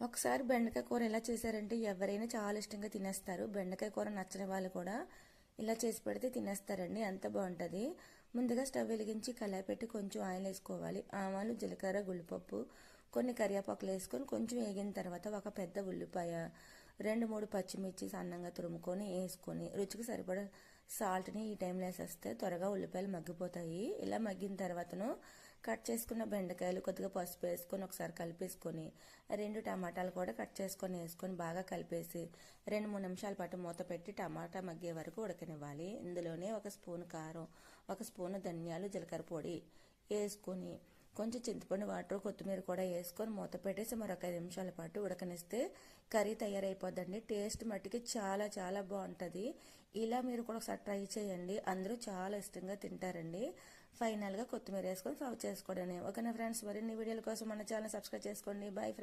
ఒకసారి బెండకాయ కూర ఎలా చేశారంటే ఎవరైనా చాలా ఇష్టంగా తినేస్తారు. బెండకాయ కూర నచ్చని వాళ్ళు కూడా ఇలా చేసి పెడితే తినేస్తారండి, అంత బాగుంటుంది. ముందుగా స్టవ్ వెలిగించి కళాయి పెట్టి కొంచెం ఆయిల్ వేసుకోవాలి. ఆవాలు, జీలకర్ర, గుళ్ళపప్పు, కొన్ని కరివేపాకులు వేసుకొని కొంచెం వేగిన తర్వాత ఒక పెద్ద ఉల్లిపాయ, 2-3 పచ్చిమిర్చి సన్నంగా తురుముకొని వేసుకొని రుచికి సరిపడా సాల్ట్ని ఈ టైంలో వేసేస్తే త్వరగా ఉల్లిపాయలు మగ్గిపోతాయి. ఇలా మగ్గిన తర్వాతను కట్ చేసుకున్న బెండకాయలు కొద్దిగా పసుపు వేసుకొని ఒకసారి కలిపేసుకొని 2 టమాటాలు కూడా కట్ చేసుకొని వేసుకొని బాగా కలిపేసి 2-3 నిమిషాల పాటు మూత పెట్టి టమాటా మగ్గే వరకు ఉడకనివ్వాలి. ఇందులోనే 1 స్పూన్ కారం, 1 స్పూన్ ధనియాలు, జీలకర్ర పొడి వేసుకొని కొంచెం చింతపండు, వాటర్, కొత్తిమీర కూడా వేసుకొని మూత పెట్టేసి మరొక 5 నిమిషాల పాటు ఉడకనిస్తే కర్రీ తయారైపోద్దండి. టేస్ట్ మట్టికి చాలా చాలా బాగుంటుంది. ఇలా మీరు కూడా ఒకసారి ట్రై చేయండి, అందరూ చాలా ఇష్టంగా తింటారండి. ఫైనల్గా కొత్తిమీర వేసుకొని సర్వ్ చేసుకోవడం. ఓకేనా ఫ్రెండ్స్, మరిన్ని వీడియోల కోసం మన ఛానల్ సబ్స్క్రైబ్ చేసుకోండి. బాయ్.